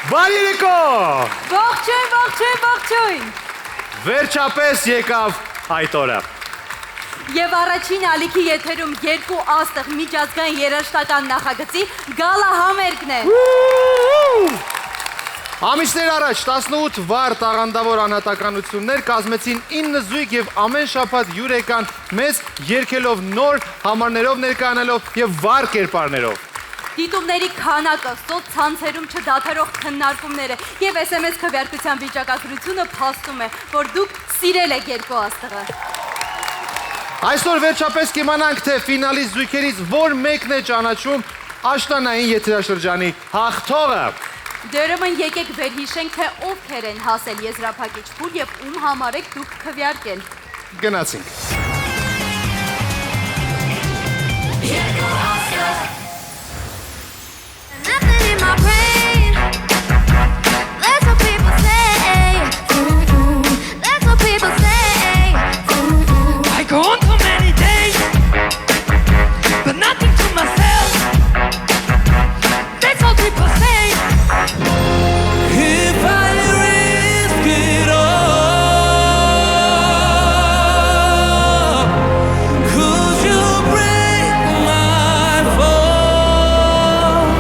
Բարի երեկո։ Ողջույն։ Վերջապես եկավ այդ օրը։ Եվ առաջին ալիքի եթերում երկու աստղ միջազգային երաժշտական նախագծի գալա համերգն է։ Ամիսներ առաջ 18 վառ տաղանդավոր անհատականություններ կազմեցին 9 զույգ եւ ամեն շաբաթ հյուր եկան մեզ երգելով նոր համարներով ներկայանալով եւ վառ կերպարներով։ Դիտումների քանակը, սոցցանցերում չդադարող քննարկումները եւ SMS քվեարկության վիճակագրությունը փաստում է, որ դուք սիրել եք երկու աստղը։ Այսօր վերջապես կիմանանք, թե ֆինալիստ զույգերից որ մեկն է ճանաչում աշտանային եթերաշրջանի հաղթողը։ Դերմն եկեք վերհիշենք, թե ովքեր են հասել եզրափակիչ փուլ եւ ում համար եք դուք քվեարկել։ Գնացինք։ Go on for many days, but nothing to myself. That's all people say. If I risk it all, could you break my fall?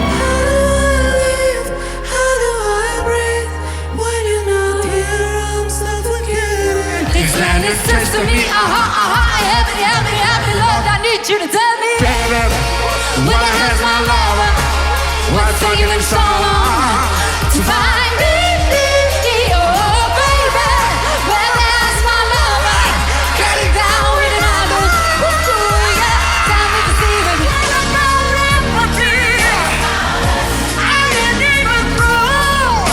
How do I live? How do I breathe? When you're not here, I'm suffocating. Explain this text to me. Happy, Lord, I need you to tell me. Baby, when I have my lover, what's taking him so long to find me? Oh, baby, when there's my lover, getting down with another. Ooh, yeah, tell me to see me. I'm not empathy. I didn't even grow.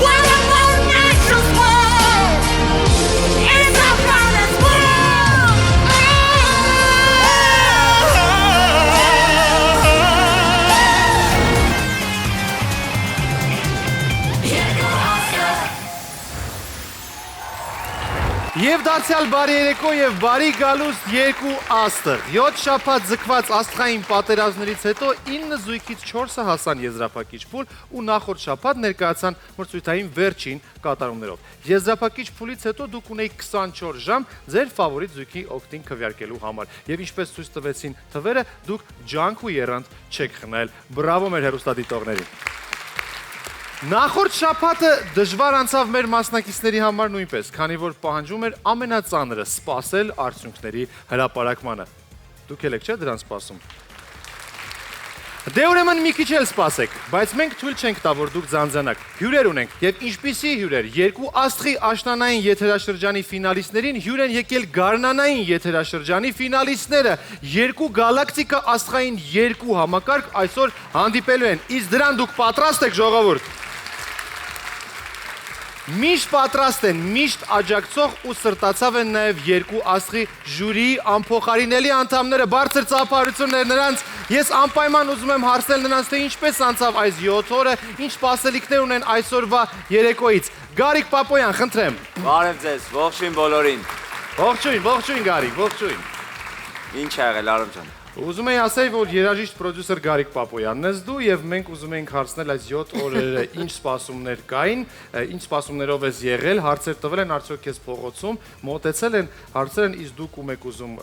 When I'm on nature's world, it's a promise world. Եվ դարձյալ բարի երեկո եւ բարի գալուստ երկու աստղ։ 7 շաբաթ ձգված աստղային պատերազմներից հետո 9 զույգից 4-ը հասան եզրափակիչ փուլ ու նախորդ շաբաթ ներկայացան մրցույթային վերջին կատարումներով։ Եզրափակիչ փուլից հետո դուք ունեիք 24 ժամ ձեր ֆավորիտ զույգի օգտին քվեարկելու համար։ Եվ ինչպես ցույց տվեցին թվերը, դուք ջանք ու եռանդ չեք խմել։ Բրավո մեր հեռուստադիտողներին։ Նախորդ շաբաթը դժվար անցավ մեր մասնակիցների համար նույնպես, քանի որ պահանջում էր ամենածանրը սպասել արդյունքների հրապարակմանը։ Դուք եք չէ դրան սպասում։ Դե ուրեմն մի քիչ էլ սպասեք, բայց մենք թույլ չենք տա, որ դուք ձանձրանաք։ Հյուրեր ունենք, եւ ինչպիսի հյուրեր, երկու աստղի աշնանային եթերաշրջանի ֆինալիստներին հյուր են եկել գարնանային եթերաշրջանի ֆինալիստները։ Երկու գալակտիկա աստղային երկու համակարգ այսօր հանդիպելու են։ Իսկ դրան դուք պատրաստ եք, ժողովուրդ։ Միշտ պատրաստ են, միշտ աջակցող ու սրտացավ են նաև երկու աստղի ժյուրիի անփոխարինելի անդամները, բարձր ծափահարություններ նրանց։ Ես անպայման ուզում եմ հարցնել նրանց, թե ինչպես անցավ այս 7 օրը, ինչ սպասելիքներ ունեն այսօրվա երեկոյից։ Գարիկ Պապոյան, խնդրեմ։ Բարև ձեզ, ողջույն բոլորին։ Ողջույն Գարիկ, ողջույն։ Ինչ ա եղել, Արամ ջան։ Ուզում եի ասել, որ երաժիշտ պրոդյուսեր Գարիկ Պապոյանն ես դու եւ մենք ուզում էինք հարցնել այս 7 օրերը ինչ սպասումներ կային, ինչ սպասումներով ես եղել, հարցեր տվել են արդյոք քեզ փողոցում, մոտեցել են, հարցեր են, իսկ դուք ում եք ուզում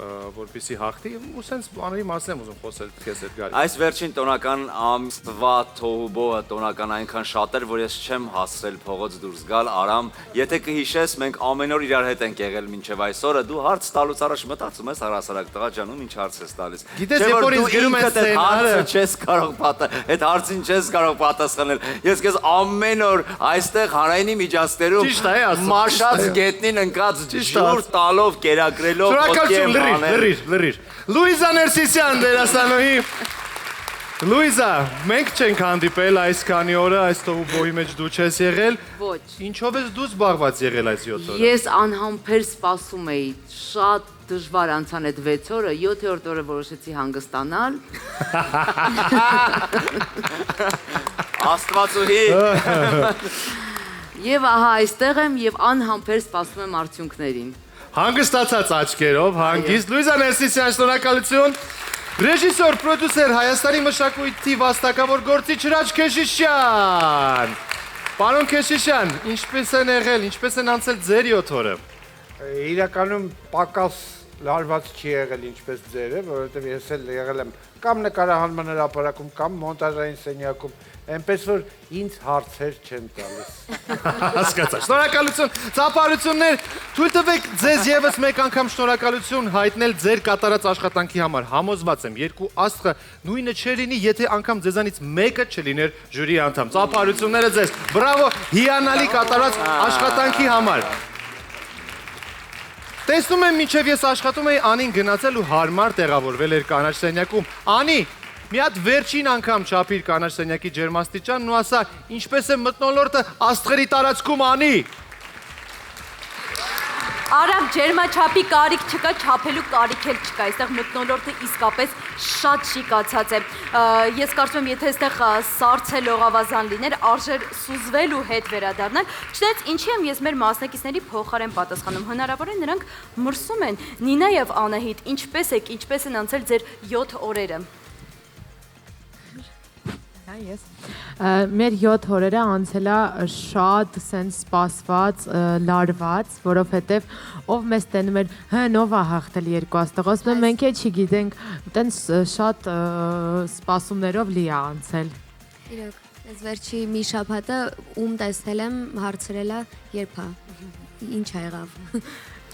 որպեսի հաղթի ու սենց բաների մասին եմ ուզում խոսել քեզ հետ Գարիկ։ Այս վերջին տոնական ամսվա թոհուբոհը տոնական այնքան շատ էր, որ ես չեմ հասցրել փողոց դուրս գալ, Արամ, եթե կհիշես, մենք ամեն օր իրար հետ ենք եղել մինչև այսօրը, դու հարց տալուց առաջ մտածում ես առասարակ տղա ջան, ում ինչ հարց ես տալիս։ Գիտես, երբ որ ինձ գրում ես հարցը չես կարող այդ հարցին չես կարող պատասխանել։ Ես քեզ ամեն օր այստեղ հանրայինի միջազգերում մաշած գետնին ընկած ջուր տալով, կերակրելով, լրիր։ Լուիզա Ներսիսյան, դերասանուհի։ Լուիզա, մենք չենք հանդիպել այս քանի օրը, այս թոհուբոհի մեջ դու չես եղել։ Ոչ։ Ինչով ես դու զբաղված եղել այս 7 օրը։ Ես անհամբեր սպասում էի, շատ դժվար անցան այդ 6 օրը, 7-րդ օրը որոշեցի հանգստանալ։ Աստվածուհի։ Եվ ահա այստեղ եմ եւ անհամբեր սպասում եմ արդյունքներին։ Հանգստացած աչքերով, հանգիստ։ Լուիզա Ներսիսյան, շնորհակալություն։ Ռեժիսոր, պրոդյուսեր, Հայաստանի մշակույթի վաստակավոր գործիչ Հրաչ Քեշիշյան։ Պարոն Քեշիշյան, ինչպես են եղել, ինչպես են անցել ձեր 7 օրը։ Իրականում պակաս լարված չի եղել ինչպես ձերը, որովհետև ես էլ եղել եմ կամ նկարահանման հրապարակում, կամ մոնտաժային սենյակում, այնպես որ ինձ հարցեր չեն տալիս։ Հասկացա, շնորհակալություն, ծափարություններ, թույլ տվեք ձեզ եւս մեկ անգամ շնորհակալություն հայտնել ձեր կատարած աշխատանքի համար։ Համոզված եմ, երկու աստղը նույնը չէր լինի, եթե անգամ ձեզանից մեկը չլիներ ժյուրի անդամ։ Ծափարությունները ձեզ։ Բրավո, հիանալի կատարած աշխատանքի համար։ Տեսնում եմ, մինչև ես աշխատում էի, Անին գնացել ու հարմար տեղավորվել էր կանաչ սենյակում։ Անի, մի հատ վերջին անգամ չափիր կանաչ սենյակի ջերմաստիճանն ու ասա, ինչպես է մթնոլորտը աստղերի տարածքում, Անի։ Արամ ջերմաչափի կարիք չկա, չափելու կարիք էլ չկա, այստեղ մթնոլորտը իսկապես շատ շիկացած է։ Ես կարծում եմ, եթե այստեղ սառցե լողավազան լիներ, արժեր սուզվել ու հետ վերադառնալ, չնայած ինչի եմ ես մեր մասնակիցների փոխարեն պատասխանում, հնարավոր է նրանք մրսում են։ Նինա եւ Անահիտ, ինչպես եք, ինչպես են անցել ձեր 7 օրերը։ Մեր 7 օրերը անցել է շատ սենց սպասված, լարված, որովհետև ով մեզ տենում էր, ով է հաղթել երկու աստղով, մենք է չգիտենք, տենց շատ սպասումներով լի է անցել։ Իրոք, ես վերջի մի շաբաթը ում տեսել եմ, հարցրել է երբ է, ինչ ա եղավ։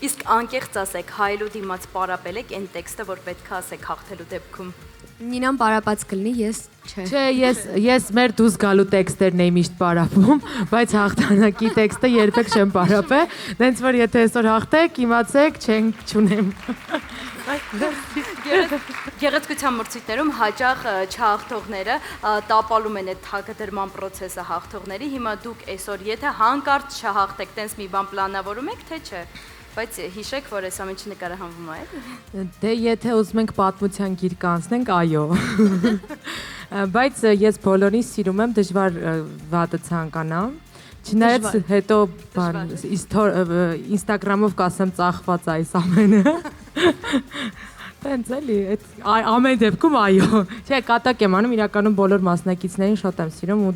Իսկ անկեղծ ասեք, հայելու դիմաց պարապել եք այն տեքստը, որ պետք է ասեք հաղթելու դեպքում։ Նինան պարապած կլինի, ես չէ։ Չէ, ես մեր դուրս գալու տեքստերն էի միշտ պարապում, բայց հաղթանակի տեքստը երբեք չեմ պարապել, դենց որ եթե այսօր հաղթեք, իմացեք, չունեմ։ Գեղեցկության մրցույթներում հաճախ չհաղթողները տապալում են այդ թագադրման process-ը հաղթողների, հիմա դուք այսօր եթե հանկարծ չհաղթեք, տենց մի բան պլանավորում եք, թե չէ։ Բայց հիշեք, որ այս ամենը նկարահանվում է, էլի։ Դե եթե ուզում ենք պատմության գիրք անցնենք, այո։ Բայց ես բոլորին սիրում եմ, դժվար վատը ցանկանամ։ Չնայած հետո Instagram-ով կասեմ ծախված այս ամենը։ Տենց էլի, ամեն դեպքում այո։ Չէ, կատակ եմ անում, իրականում բոլոր մասնակիցներին շատ եմ սիրում ու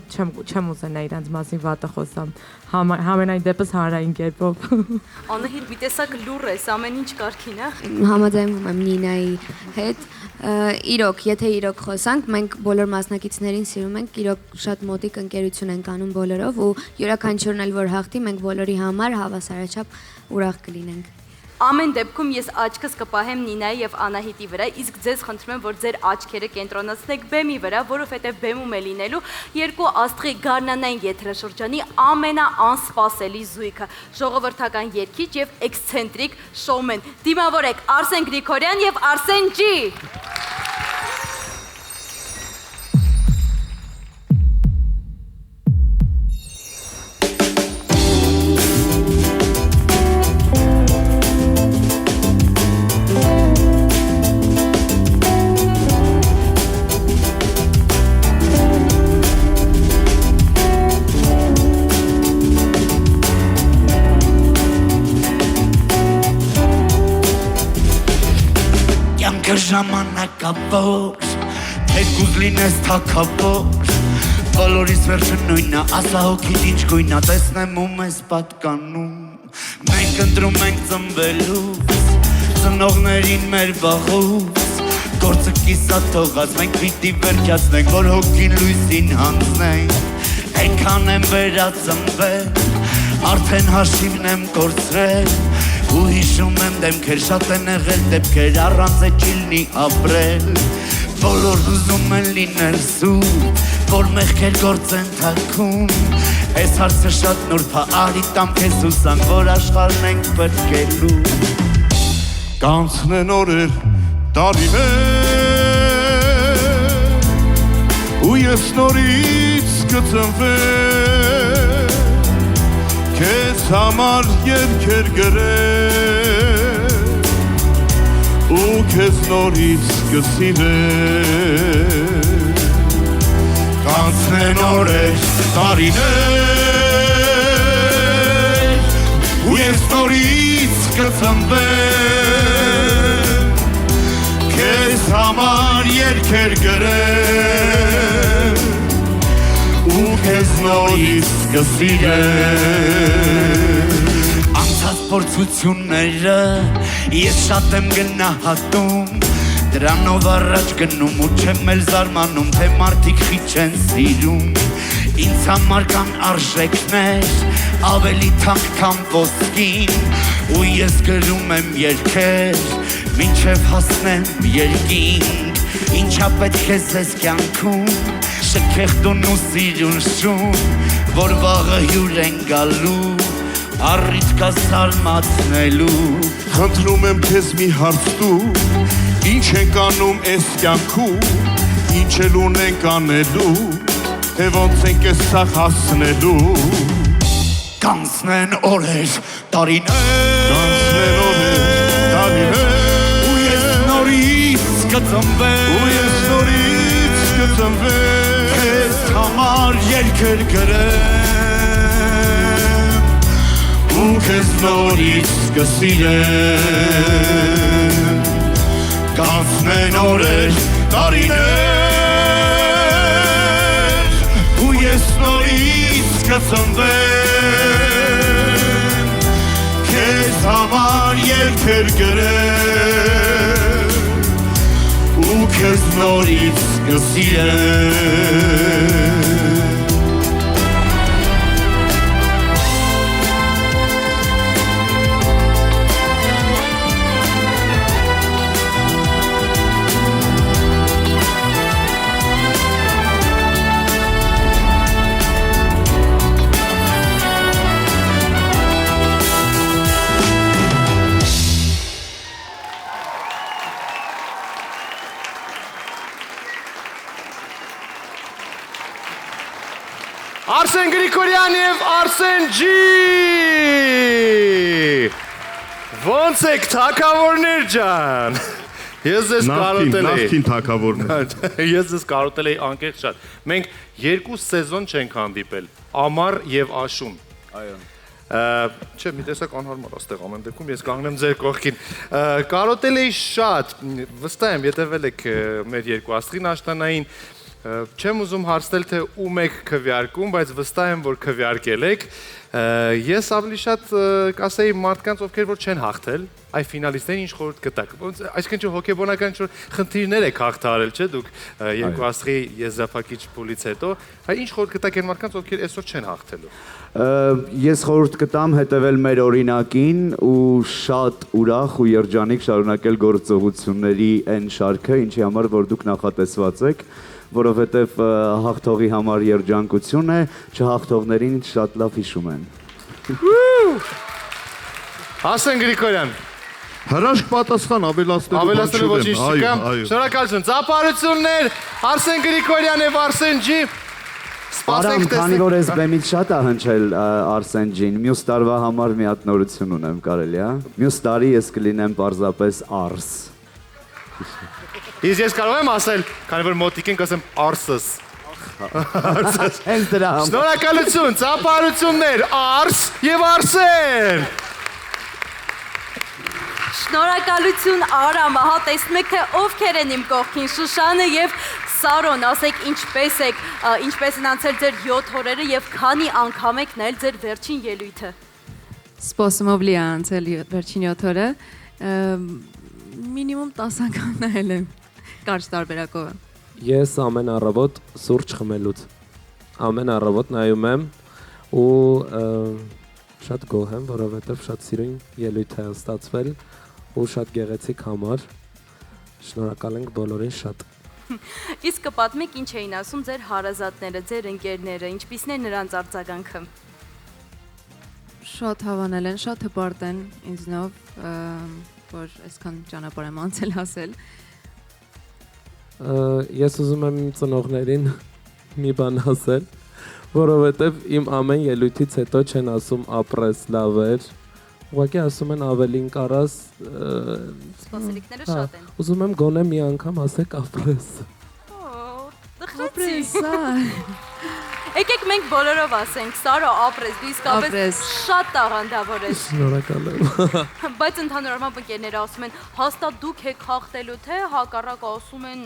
չեմ ուզենա իրանց մասին վատը խոսամ։ Համենայն դեպս հանրային կերպով։ Անահիտ, մի տեսակ լուր ես, ամեն ինչ կարգին է։ Համաձայնվում եմ Նինայի հետ։ Իրոք, եթե իրոք խոսանք, մենք բոլոր մասնակիցներին սիրում ենք, իրոք շատ մոտիկ ընկերություն ենք անում բոլորով ու յուրաքանչյուրն էլ որ հաղթի, մենք բոլորի համար հավասարաչափ ուրախ կլինենք։ Ամեն դեպքում ես աչքս կպահեմ Նինայի եւ Անահիտի վրա, իսկ ձեզ խնդրում եմ, որ ձեր աչքերը կենտրոնացնեք բեմի վրա, որովհետեւ բեմում է լինելու երկու աստղի գարնանային եթերաշրջանի ամենաանսպասելի զույգը՝ ժողովրդական երգիչ եւ էքսցենտրիկ շոումեն։ Դիմավորեք Արսեն Գրիգորյան եւ Արսեն Ջի։ Ժամանակավոր, թեկուզ լինես թակավոր, բոլորիս վերջը նույնա, ասա հոգիդ ինչ գույնա, տեսնեմ ում ես պատկանում, մենք ընտրում ենք ծնվելուց, ծնողներին մեր վաղուց, գործը կիսա թողած, մենք պիտի վերջացնենք, որ հոգին լույսին հանձնենք, այնքան եմ վերածնվել, արդեն հաշիվն եմ կորցրել, ու հիշում եմ դեմքեր շատ են եղել դեպքեր առանց է չիլնի ապրել բոլորն ուզում են լինել սուր որ մեղքեր գործ են թաքում այս հարցը շատ նուրբ է արի տամ քեզ ուսանք որ աշխարհն ենք բրկելու կանցնեն օրեր տարիներ ու ես նորից կծնվեմ Քեզ համար երգեր գրել ու քեզ նորից կսիրել Կանցնեն օրեր տարիներ ու ես նորից կծնվեմ Քեզ համար համար երկեր գրեմ ու քեզ նորից կսիրեմ Անցած փորձությունները ես շատ եմ գնահատում Դրանով առաջ գնում ու չեմ էլ զարմանում թե մարդիկ խիչ են սիրում Ինձ համար կան արժեքներ ավելի թանկ քան ոսկին ու ես գրում եմ երգեր մինչև հասնեմ երկինք Ինչա պետք է զես կյանքում շքեղ տուն ու սիրուն շուն որ վաղը հյուր են գալու Առիթ կա զարմացնելու Խնդրում եմ քեզ մի հարց տու Ինչ ենք անում այս կյանքում Ինչ էլ ունենք անելու Թե ոնց ենք ես սաղ հասնելու Կանցնեն օրեր, տարիներ Կանցնեն օրեր, տարիներ Ու ես նորից կծնվեմ Ու ես նորից կծնվեմ Քեզ համար երկեր գրեմ Ու քեզ նորից կսիրեմ Կանցնեն օրեր, տարիներ Ու ես նորից կծնվեմ Քեզ համար երկեր գրեմ Ու քեզ նորից կսիրեմ Արսեն Գրիգորյան եւ Արսեն Ջի Ոնց եք թակավորներ ջան Ես ձեզ կարոտել էի Նախքին թակավորներ Ես ձեզ կարոտել էի անկեղծ շատ Մենք 2 սեզոն չենք հանդիպել Ամառ եւ Աշուն Այո Չէ, մի տեսակ անհարմար աստեղ ամեն դեպքում ես կանգնեմ ձեր կողքին Կարոտել էի շատ Վստահ եմ ետևել եք մեր երկու աստղին աշտանային Չեմ ուզում հարցնել թե ում եք քվեարկում, բայց վստահ եմ, որ քվեարկել եք Ես ավելի շատ կասեի մարդկանց, ովքեր որ չեն հաղթել Այ ֆինալիստներին ինչ խորհուրդ կտաք Այսինքն չէ հոգեբանական խնդիրներ եք հաղթարել, չէ՞ դուք երկու աստղի եզրափակիչ փուլից հետո Այ ինչ խորհուրդ կտաք այն մարդկանց, ովքեր այսօր չեն հաղթելու Ես խորհուրդ կտամ հետևել մեր օրինակին ու շատ ուրախ ու երջանիկ շարունակել գործողությունների այն շարքը, ինչի համար որ դուք նախատեսված եք որովհետև հաղթողի համար երջանկություն է, չհաղթողներին շատ լավ հիշում են։ Արսեն Գրիգորյան Հրաշք պատասխան ավելացնելու ոչինչ չկա Շնորհակալություն Ծափարություններ Արսեն Գրիգորյան եւ Արսեն Ջի Արամ, քանի որ ես բեմից շատ ա հնչել Արսեն Ջին, մյուս տարվա համար մի հատ նորություն ունեմ կարելի է։ Մյուս տարի ես կլինեմ պարզապես Արս։ Իսկ ես կարող եմ ասել, քանի որ մոտիկ ենք ասեմ Արսս։ Հենց դրա համար։ Շնորհակալություն, ծափարություններ Արս եւ Արսեն։ Շնորհակալություն Արամ, ահա տեսնում եք թե ովքեր են իմ կողքին Շուշանը եւ Սարոն, ասեք ինչպես են անցել ձեր 7 օրերը եւ քանի անգամ եք նայել ձեր վերջին ելույթը։ Սպասումով լի անցել վերջին 7 օրը։ Մինիմում 10 անգամ նայել եմ կարճ տարբերակով։ Ես ամեն առավոտ սուրճ խմելուց ամեն առավոտ նայում եմ ու շատ գոհ եմ, որովհետև շատ սիրուն ելույթ է ստացվել ու շատ գեղեցիկ համար։ Շնորհակալ ենք բոլորին շատ։ Իսկ կպատմեք ինչ էին ասում ձեր հարազատները, ձեր ընկերները, ինչպիսին է նրանց արձագանքը։ Շատ հավանել են, շատ հպարտ են ինձնով, որ այսքան ճանապարհ եմ անցել ասել։ Ես ուզում եմ իմ ծնողներին մի բան ասել, որովհետև իմ ամեն ելույթից հետո չեն ասում ապրես լավ էր, ուղղակի ասում են ավելին կարաս Սպասելիքները շատ են։ Ուզում եմ գոնե մի անգամ ասեք ապրես։ Տխրեցի։ Եկեք մենք բոլորով ասենք, Սարո, ապրես, դու իսկապես շատ տաղանդավոր ես։ Շնորհակալ եմ։ Բայց ընդհանրապես ընկերները ասում են, հաստատ դուք եք հաղթելու, թե հակառակ ասում են,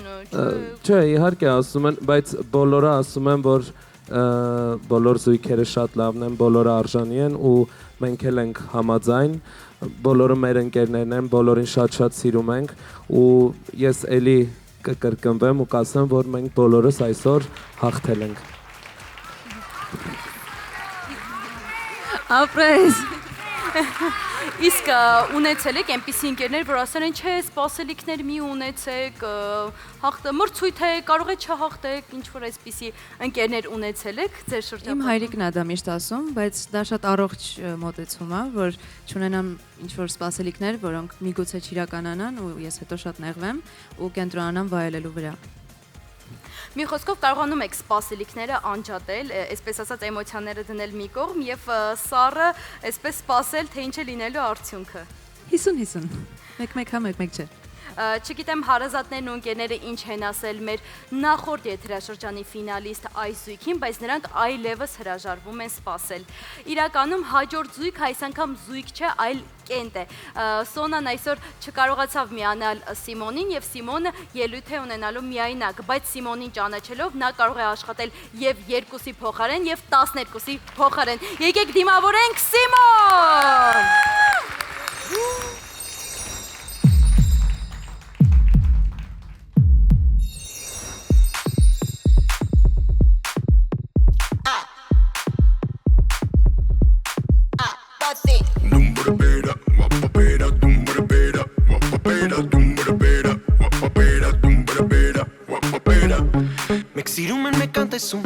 Չէ, իհարկե ասում են, բայց բոլորը ասում են, որ բոլոր զույգերը շատ լավն են, բոլորը արժանի են ու մենք էլ ենք համաձայն, բոլորը մեր ընկերներն են, բոլորին շատ-շատ սիրում ենք ու ես էլի կկրկնվեմ ու կասեմ, որ մենք բոլորս այսօր հաղթել ենք։ Ապրես։ Իսկ ունեցել եք այնպիսի ընկերներ, որ ասել են, չէ, սպասելիքներ մի ունեցեք, մրցույթ է, կարող է չհաղթեք, ինչ որ այսպիսի ընկերներ ունեցել եք ձեր շրջանում։ Իմ հայրիկն է դա միշտ ասում, բայց դա շատ առողջ մոտեցում է, որ չունենամ ինչ որ սպասելիքներ, որոնք միգուցե չիրականանան ու ես հետո շատ նեղվեմ ու կենտրոնանամ վայելելու վրա։ Մի խոսքով կարողանում եք սպասելիքները անջատել, այսպես ասած էմոցիաները դնել մի կողմ եւ Սառը այսպես սպասել, թե ինչ է լինելու արդյունքը։ 50-50։ Մեկ-մեկ հա, մեկ-մեկ չէ։ Չգիտեմ հարազատներն ու ընկերները ինչ են ասել մեր նախորդ եթերաշրջանի ֆինալիստ այս զույգին, բայց նրանք այլևս հրաժարվում են սպասել։ Իրականում հաջորդ զույգ այս անգամ զույգ չէ, այլ կենտ է։ Սոնան այսօր չկարողացավ միանալ Սիմոնին եւ Սիմոնը ելույթ է ունենալու միայնակ, բայց Սիմոնին ճանաչելով նա կարող է աշխատել եւ 2-ի փոխարեն եւ 12-ի փոխարեն։ Եկեք դիմավորենք Սիմոն։ Մեկ սիրում են, մեկ անտեսում,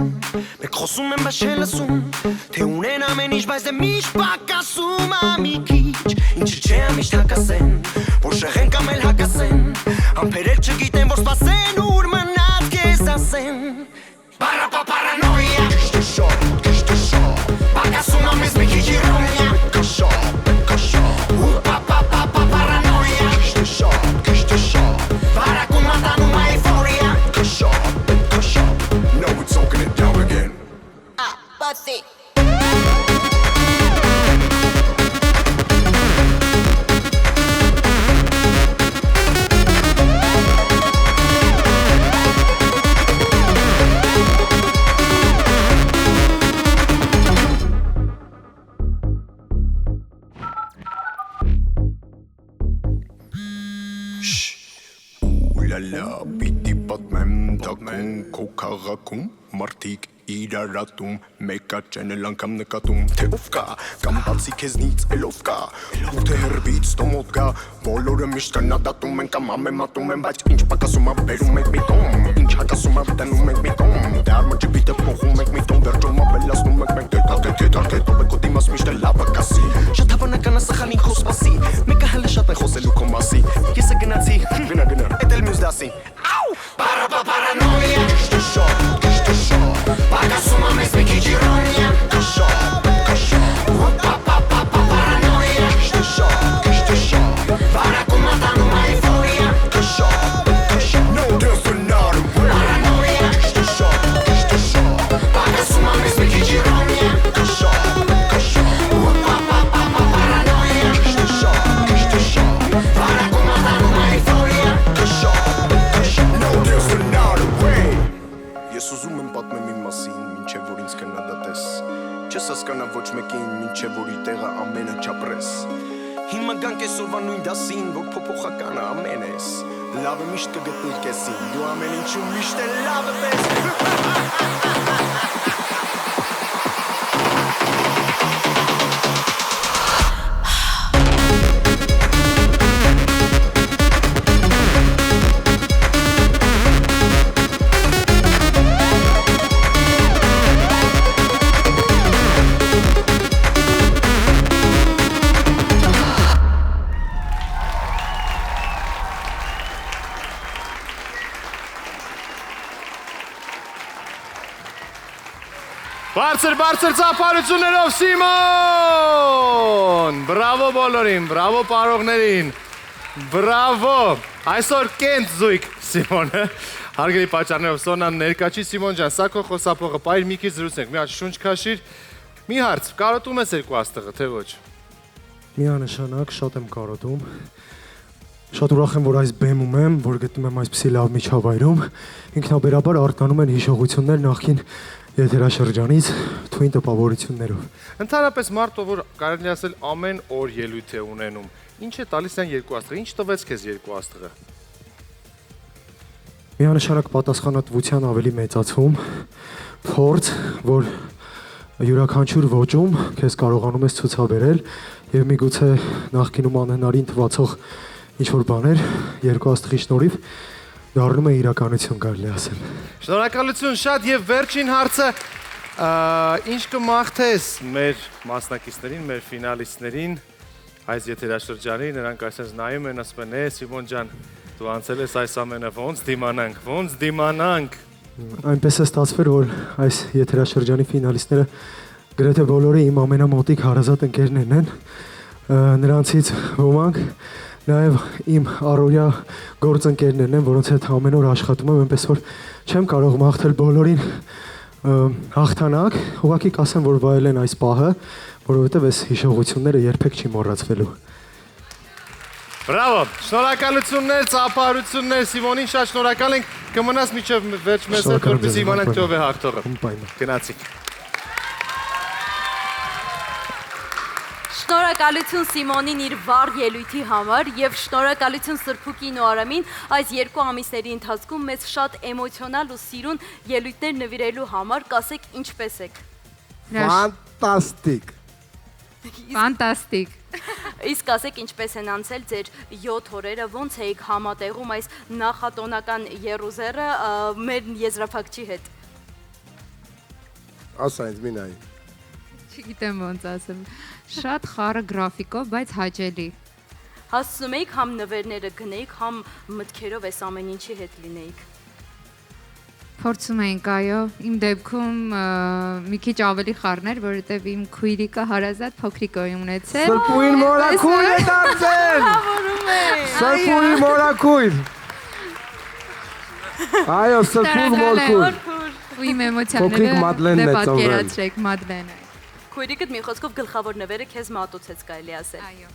մեկ խոսում են, բայց չեն լսում, թե ունեն ամեն ինչ, բայց դե միշտ պակասում ամի քիչ, ինչը չէ ամիշտ հակասեն, որ շեղեն կամ էլ հակասեն, ամպերել չգիտեն, որ սպասեն, ուր մնաց կեզ ասեն, Պարապապարանոյա, կիշտ է շոտ, պակասում ամիս մի քիչ իրոնյա, կշոտ, ու պապապապապարանոյա, կիշտ է շոտ, վարակում ատանում այվորյա, կշոտ, no, we're talking it down again. Pussy. Լա պիտի պատմեմ թակում քո քաղաքում մարդիկ իրարատում մեկա չենել անգամ նկատում թե ով կա կամ բացի քեզնից ելով կա ու թե հրբից տոմոտ կա բոլորը միշտ կնադատում են կամ ամեմատում են բայց ինչ պակասում ա բերում ենք մի տոմ ինչ հակասում ա տանում ենք մի տոմ դարմը ջիպիտը փոխում ենք մի տոմ վերջում ապելացնում ենք մենք դե տոպ դիմաս միշտ լավը կասի շատ հավանական է սխալին խոս սպասի մեկը հələ շատ է խոսելու քո մասի ես գնացի գնա էդ էլ մյուս դասի աու պարապապարանոյա կշոտ պակասում ամես մի քիչ իրոնյա կշոտ պապապապապարանոյա կշոտ վարակում ատանում այվորյա կշոտ no there's another way պարանոյա կշոտ պակասում ամես մի քիչ իրոնյա կշոտ պապապապապարանոյա կշոտ վարակում ատանում այվորյա կշոտ no there's another way Ես ուզում եմ պատմեմ իմ մասին, մինչև որ ինձ կնադատես Չես հասկանա ոչ մեկին, մինչև որ իր տեղը ամենը չապրես Հիմա գանք այսօրվա նույն դասին, որ փոփոխականը ամեն ես Լավը միշտ կգտնիր կեսին, դու ամեն ինչում միշտ է լավը պես Բարձր ծափարություններով Սիմոն! Բրավո բոլորին, բրավո պարողներին, բրավո! Այսօր կենտ զույգ Սիմոնը, Հարգելի պատճառներով Սոնան ներկա չի, Սիմոն ջան, սա քո խոսափողը, պայր մի քիչ զրուցենք, մի հատ շունչ քաշիր։ Մի հարց, կարոտում ես երկու աստղը, թե ոչ։ Միանշանակ շատ եմ կարոտում։ Շատ ուրախ եմ, որ այս բեմում եմ, որ գտնում եմ այսպիսի լավ միջավայրում։ Ինքնաբերաբար արտանում են հիշողություններ նախքին եթերաշրջանից թույն տպավորություններով։ Ընդհանրապես մարդը, որ կարելի ասել ամեն օր ելույթ է ունենում, ինչ է տալիս այն երկու աստղը, ինչ տվեց քեզ երկու աստղը։ Միանշանակ պատասխանատվության ավելի մեծացում, փորձ, որ յուրաքանչյուր ոճում քեզ կարողանում ես ցուցաբերել եւ միգուցե նախկինում անհնարին թվացող ինչ-որ բաներ երկու աստղի շնորհիվ դառնում է իրականություն, կարելի ասել։ Շնորհակալություն շատ եւ վերջին հարցը ինչ կմաղթես մեր մասնակիցներին, մեր ֆինալիստներին այս եթերաշրջանի, նրանք այսպես նայում են, ասում են, Սիմոն ջան, դու անցել ես այս ամենը, ոնց դիմանանք։ Այնպես է ստացվել, որ այս եթերաշրջանի ֆինալիստները գրեթե բոլորը իմ ամենամոտիկ հարազատ ընկերներն են, նրանցից ոմանք նաև իմ առօրյա գործընկերներն են, որոնց հետ ամեն օր աշխատում եմ, այնպես որ չեմ կարող մաղթել բոլորին հաղթանակ, ուղղակի կասեմ, որ վայելեն այս պահը, որովհետև այս հիշողությունները երբեք չի մոռացվելու։ Բրավո, շնորհակալություններ, ծափահարություններ, Սիմոնին շատ շնորհակալ ենք, կմնաս մինչև վերջ մեզ հետ, որպեսզի իմանանք թե ով է հաղթողը։ Գնացիք։ Շնորհակալություն Սիմոնին իր վառ ելույթի համար եւ շնորհակալություն Սրփուկին ու Արամին այս 2 ամիսների ընթացքում մեզ շատ էմոցիոնալ ու սիրուն ելույթներ նվիրելու համար, կասեք ինչպես եք։ Ֆանտաստիկ։ Իսկ ասեք ինչպես են անցել ձեր 7 օրերը, ոնց եք համատեղում այս նախատոնական եռուզեռը մեր եզրափակչի հետ։ Ասա ինձ մի նայ։ Չգիտեմ ոնց ասեմ։ Շատ խառը գրաֆիկով, բայց հաճելի։ Հասցնում եք համ նվերները գնեիք, համ մտքերով այս ամեն ինչի հետ լինեիք։ Փորձում ենք, այո, իմ դեպքում մի քիչ ավելի խառներ, որովհետև իմ քույրիկը հարազատ փոքրիկ է ունեցել։ Սրփուին մորաքույր է դարձել։ Սրփուի մորաքույր։ Այո, սրփուր մորքույր։ Ու իմ էմոցիաները պատկերացրեք, Մադլենը։ Քույրիկդ մի խոսքով գլխավոր նվերը քեզ մատուցեց, կարելի ասել։ Այո։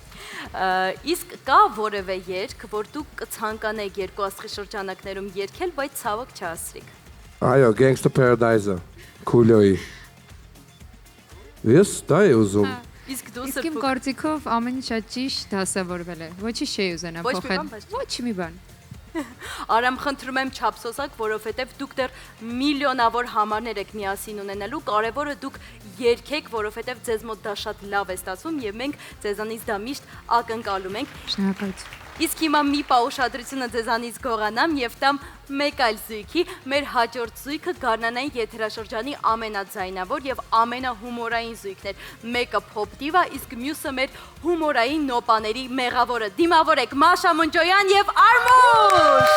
Իսկ կա որևէ երգ, որ դուք կցանկանեք երկու աստղի շրջանակներում երգել, բայց ցավոք չհասցրիք։ Այո, Gangsta Paradise-ը, Քուլյոյի։ Ես դա եմ ուզում։ Իսկ դու Իսկ իմ գործիքով ամեն ինչ շատ ճիշտ դասավորվել է։ Ոչի չի ուզենա փոխել։ Ոչ մի բան։ Արամ, խնդրում եմ չափսոսակ, որովհետև դուք դեռ միլիոնավոր համարներ եք միասին ունենալու, կարևորը դուք երգեք, որովհետև ձեզ մոտ դա շատ լավ է ստացվում եւ մենք ձեզանից դա միշտ ակնկալում ենք։ Շնորհակալություն։ Իսկ հիմա մի պահ ուշադրությունը ձեզանից գողանամ եւ տամ մեկ այլ զույգի, մեր հաջորդ զույգը Գարնանային եթերաշրջանի ամենաձայնավոր եւ ամենահումորային զույգն էր։ Մեկը փոփ դիվա, իսկ մյուսը մեր հումորային նոպաների մեղավորը։ Դիմավորեք Մաշա Մունջոյան եւ Արմուշ։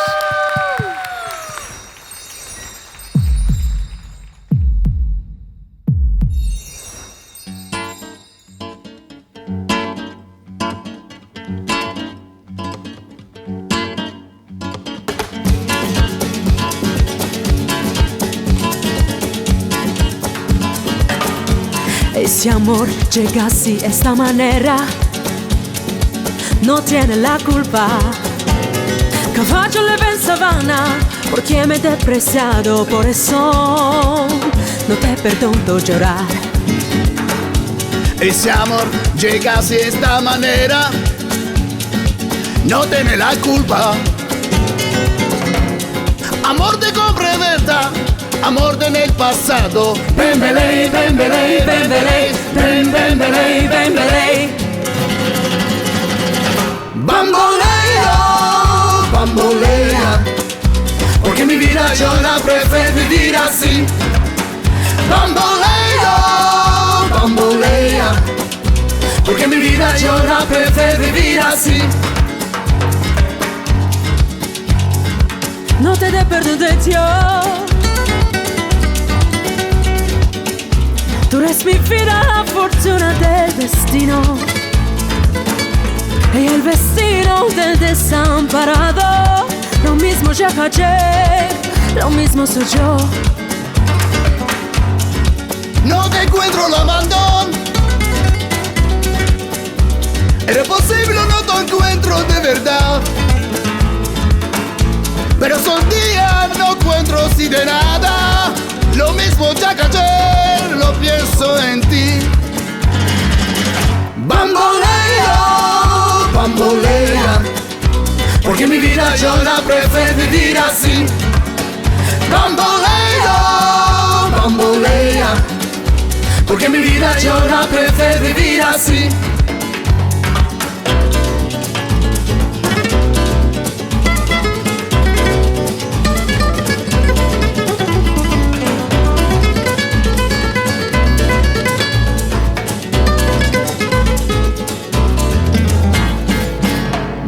Ese amor llega así, esta manera, no tiene la culpa. Caballo le ven sabana, porque me he despreciado, por eso no te perdono llorar. Ese amor llega así, esta manera, no tiene la culpa. Amor de compra y venta, amor de en el pasado. Ven, belay, ven, belay, ven, belay, ven, ven, belay, ven, belay. Bamboleo, bambolea, porque mi vida yo la prefiero vivir así. Bamboleo, bambolea, porque mi vida yo la prefiero vivir así. No te dé perdón de Dios. Tú eres mi vida, la fortuna del destino y el vecino del desamparado. Lo mismo ya ayer, lo mismo soy yo. No te encuentro la mandón. Era posible, no te encuentro de verdad. Pero son días, no encuentro si de nada. Lo mismo ya que ayer, lo pienso en ti. Bambolea, bambolea, porque mi vida yo la prefiero vivir así. Bambolea, bambolea, porque mi vida yo la prefiero vivir así.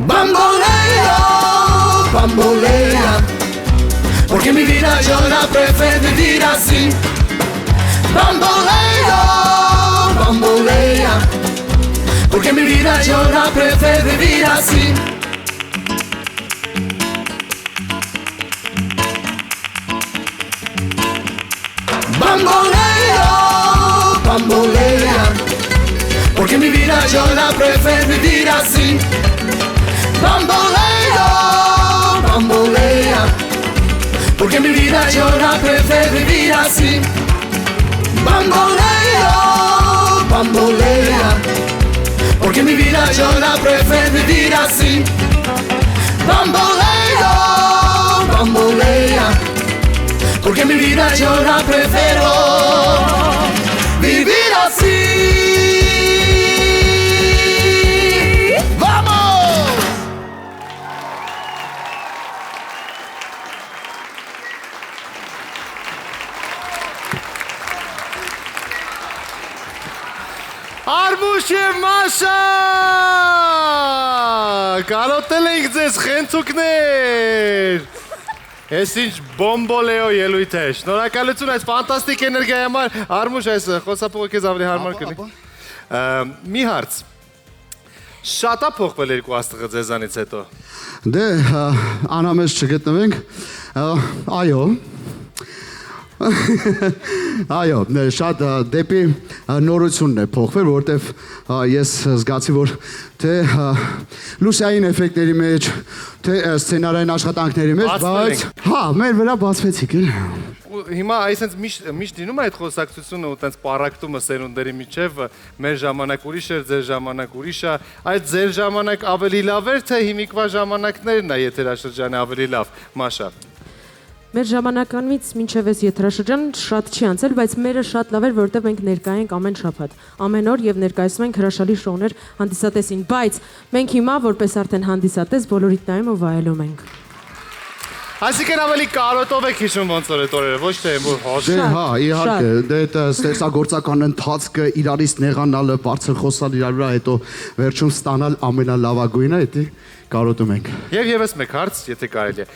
Bambolea, bambolea, porque mi vida yo la prefiero vivir así. Bambolea, bambolea, porque mi vida yo la prefiero vivir así. Bambolea, bambolea, porque mi vida yo la prefiero vivir así. Bambolea, bambolea, porque mi vida yo la prefiero vivir así. Bambolea, bambolea, porque mi vida yo la prefiero vivir así. Bambolea, bambolea, porque mi vida yo la prefiero vivir así. Արմուշ և Մաշա, կարոտել ենք ձեզ խենցուկներ, ես ինչ բոմբոլեո ելույթ է, շնորհակալություն այս ֆանտաստիկ էներգիայի համար, Արմուշ այս խոսափողը քեզ ավելի հարմար կլինի, մի հարց, շատ է փոխվել երկու աստղը ձեզանից հետո։ Դե, անհամես չգտնվենք, այո, այո, շատ դեպի նորությունն է փոխվել, որովհետև ես զգացի, որ թե լուսային էֆեկտների մեջ, թե սցենարային աշխատանքների մեջ, բայց հա, մեր վրա բացվեցիք էլ։ Հիմա այսենց միշտ դինում է այդ խոսակցությունը ու տենց պարակտումը սերունդերի միջև, մեր ժամանակ ուրիշ էր, ձեր ժամանակ ուրիշ է, այդ ձեր ժամանակ ավելի լավ էր, թե հիմիկվա ժամանակներն է եթերաշրջանը ավելի լավ, Մաշա։ Մեր ժամանականից մինչև այս եթերաշրջան շատ չի անցել, բայց մերը շատ լավ էր, որովհետև մենք ներկայ ենք ամեն շաբաթ, ամեն օր եւ ներկայացնում ենք հրաշալի շոուներ հանդիսատեսին, բայց մենք հիմա որպես արդեն հանդիսատես բոլորիդ նայում ու վայելում ենք։ Այսինքն ավելի կարոտով եք հիշում ոնց որ այդ օրերը, ոչ թե որ հոժ։ Դե հա, իհարկե, դե այդ ստեղծագործական ընթացքը, իրարից նեղանալը, բարձր խոսալ իրար վրա, հետո վերջում ստանալ ամենալավագույնը, դա կարոտում ենք։ Եվ եւս մեկ հարց, եթե կարելի է։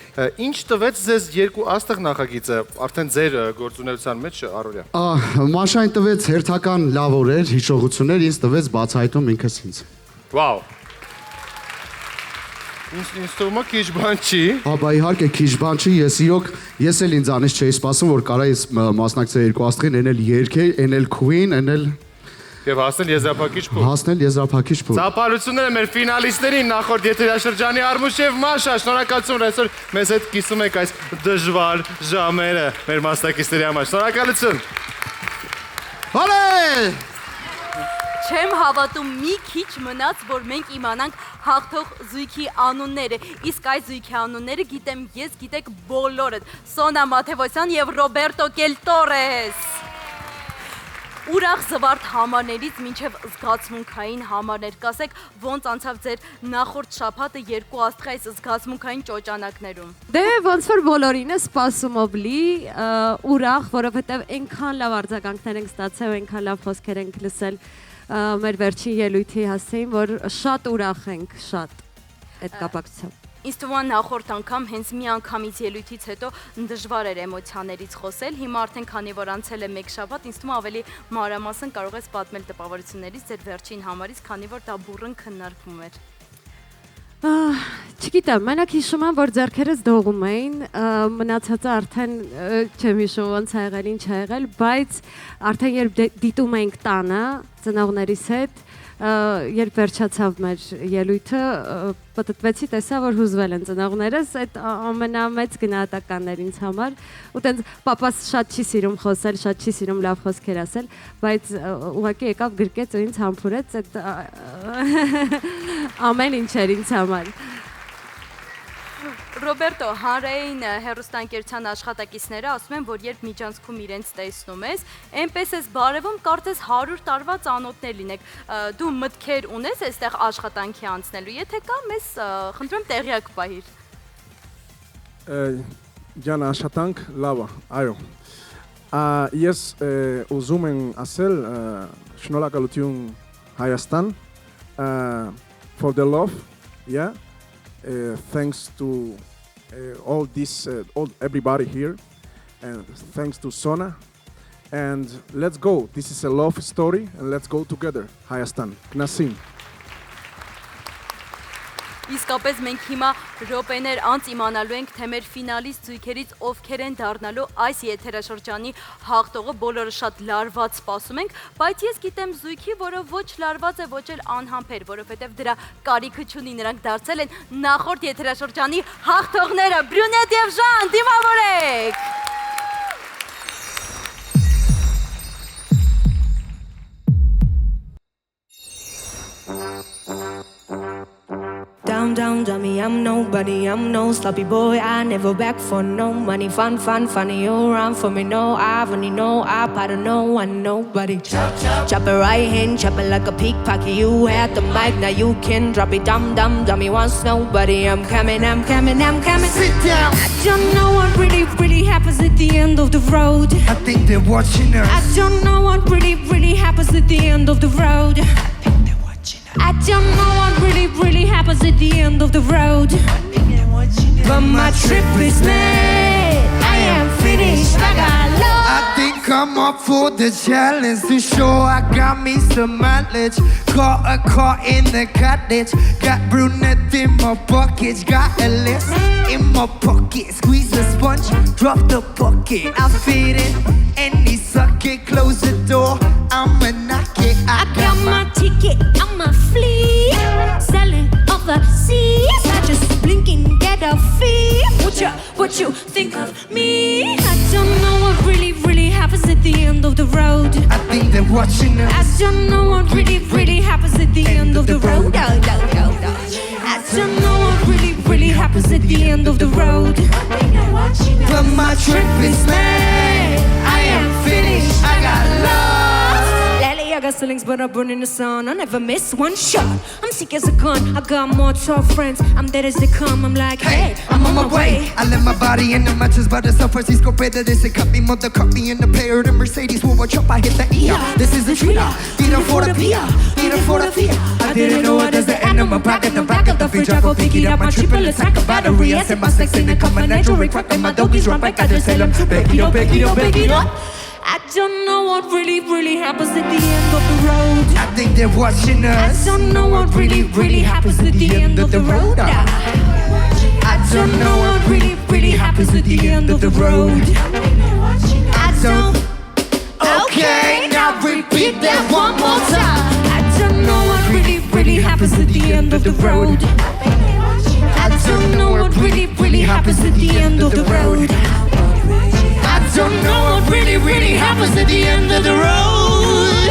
Ինչ տվեց ձեզ երկու աստղ նախագիծը, արդեն ձեր գործունեության մեջ առօրյա։ Մաշային տվեց հերթական լավ օրեր, հիշողություններ, ինձ տվեց բացահայտում ինքս ինձ։ Վաու։ Ինձ թվում է քիչ բան չի։ Բա իհարկե քիչ բան չի, ես էլ ինձանից չէի սպասում, որ կարա ես մասնակցել երկու աստղին, էնել երգել, էնել Queen, էնել Եվ հասնել եզրափակիչ փուլ։ Հասնել եզրափակիչ փուլ։ Ծափարությունները մեր ֆինալիստերին նախորդ եթերաշրջանի Արմուշ եւ Մաշա, շնորհակալություն, որ այսօր մեզ հետ կիսում եք այս դժվար ժամերը մեր մասնակիցների համար։ Շնորհակալություն։ Հալե! Չեմ հավատում, մի քիչ մնաց, որ մենք իմանանք հաղթող զույգի անունները, իսկ այս զույգի անունները գիտեմ ես, գիտեք բոլորդ, Սոնա Մաթևոսյան եւ Ռոբերտո Կելտորես։ Ուրախ զվարթ համարներից մինչև զգացմունքային համարներ, կասեք ոնց անցավ ձեր նախորդ շաբաթը երկու աստղի այս զգացմունքային ճոճանակներում։ Դե ոնց որ բոլորինը սպասումով լի, ուրախ, որովհետև այնքան լավ արձագանքներ ենք ստացել, այնքան լավ խոսքեր ենք լսել մեր վերջին ելույթի հասցեին, որ շատ ուրախ ենք, շատ այդ կապակցությամբ։ Ինձ թվում է նախորդ անգամ հենց մի անգամից ելույթից հետո դժվար էր էմոցիաներից խոսել, հիմա արդեն քանի որ անցել է մեկ շաբաթ, ինձ թվում է ավելի մանրամասն կարող ես պատմել տպավորություններից ձեր վերջին համարից, քանի որ դա բուռն քննարկվում էր։ Չգիտեմ, մենակ հիշում եմ, որ ձեռքերս դողում էին, մնացածը արդեն չեմ հիշում ոնց ա եղել, ինչ ա եղել, բայց արդեն երբ դիտում էինք տանը ծնողներիս հետ, երբ վերջացավ մեր ելույթը, պտտվեցի, տեսա, որ հուզվել են ծնողներս, այդ ամենամեծ գնահատականներ ինձ համար, ու տենց պապաս շատ չի սիրում խոսել, շատ չի սիրում լավ խոսքեր ասել, բայց ուղղակի եկավ գրկեց ու ինձ համբուրեց այդ ամեն ինչ էր ինձ համար։ Ռոբերտո, հանրային հեռուստաընկերության աշխատակիցները ասում են, որ երբ միջանցքում իրենց տեսնում ես, այնպես ես բարևում կարծես 100 տարվա ծանոթներ լինեք, դու մտքեր ունես այստեղ աշխատանքի անցնելու, եթե կա, մեզ խնդրում տեղյակ պահիր։ Ջան, աշխատանք լավ է, այո։ Ես ուզում եմ ասել շնորհակալություն Հայաստան for the love, yeah. Thanks to all everybody here, and thanks to Sona. And let's go. This is a love story, and let's go together. Hayastan, Knasim. Իսկապես մենք հիմա րոպեներ անց իմանալու ենք, թե մեր ֆինալիստ զույգերից ովքեր են դառնալու այս եթերաշրջանի հաղթողը, բոլորը շատ լարված սպասում ենք, բայց ես գիտեմ զույգի, որը ոչ լարված է, ոչ էլ անհամբեր, որովհետև դրա կարիքը չունի, նրանք դարձել են նախորդ եթերաշրջանի հաղթողները, Բրյունետ եւ Ժան, դիմավորեք։ Down, down, dummy, I'm nobody, I'm no sloppy boy, I never back for no money, fun, funny, you run for me, no irony, no I don't know, one nobody. Chop it right hand, chop it like a pickpocket, you had the mic, now you can drop it, dummy, wants nobody, I'm coming. Sit down. I don't know what really happens at the end of the road. I think they're watching us. I don't know what really happens at the end of the road. I don't know what really happens at the end of the road. But my trip is made. I am finished. I got love. I think I'm up for the challenge. To show I got me some mileage. Caught a car in the cottage. Got brunette in my pockets. Got a list in my pocket. Squeeze the sponge, drop the bucket. I fit in any socket. Close the door, I'ma knock it. I got my ticket, I'm a flea. Selling overseas. I just blink and get a fee. What you think of me? I don't know what really happens at the end of the road. I think they're watching us. I don't know what really happens at the end of the road. I don't know what really happens at the end of the road. But my trip is made. I am finished. I got love. Lately I got ceilings, but I burn in the sun. I never miss one shot. I'm sick as a gun. I got more tough friends. I'm dead as they come. I'm like, hey, I'm on my way. I let my body in the matches, but the San Francisco better. They say cut me, mother cut me in the player. The Mercedes will watch up. I hit the ER. This is the treater. Beat her for the PR. Beat her for the fear. I didn't know what is the end of my back. At the back of the fridge, I go pick it up. My triple attack a battery. I set my sex in the cup. My natural crack and my doggies run back. I just tell them, back it up. I don't know what really happens at the end of the road. I think they're watching us. I don't know what really happens at the end of the road. I don't know what really happens at the end of the road. I don't. Okay, now repeat that one more time. I don't know what really happens at the end of the road. I don't know what really happens at the end of the road. I don't know what really happens at the end of the road.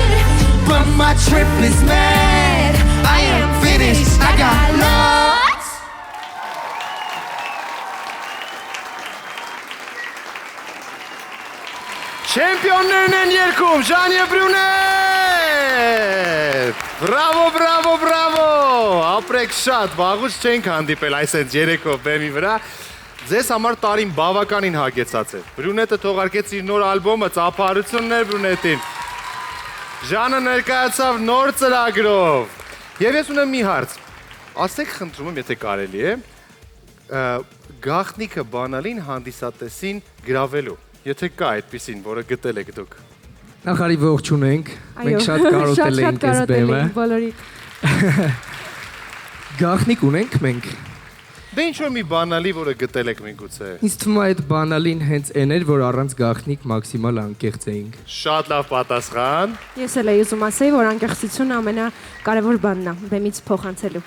But my trip is mad. I am finished. I got lost. Չեմպիոններն են երգում Ժան եւ Բրյունետ։ Բրավո։ Ապրեք շատ, վաղուց չենք հանդիպել այսպես երեկով բեմի վրա։ Ձեզ համար տարին բավականին հագեցած է։ Բրյունետը թողարկեց իր նոր ալբոմը, ծափարություններ Բրյունետին։ Ժանը ներկայացավ նոր ծրագրով։ Եվ ես ունեմ մի հարց։ Ասեք խնդրում եմ, եթե կարելի է, գաղտնիքը բանալին հանդիսատեսին գրավելու։ Եթե կա այդպիսին, որը գտել եք դուք։ Նախարի ողջունենք։ Մենք շատ կարոտել ենք այս բեմը։ Բոլորի։ Գաղտնիք ունենք մենք։ Դե ինչ որ մի բանալի, որը գտել եք միգուցե։ Ինձ թվում է այդ բանալին հենց այն էր, որ առանց գաղտնիք մաքսիմալ անկեղծ էինք։ Շատ լավ պատասխան։ Ես էլ եի ուզում ասեի, որ անկեղծությունը ամենակարևոր բանն է բեմից փոխանցելու։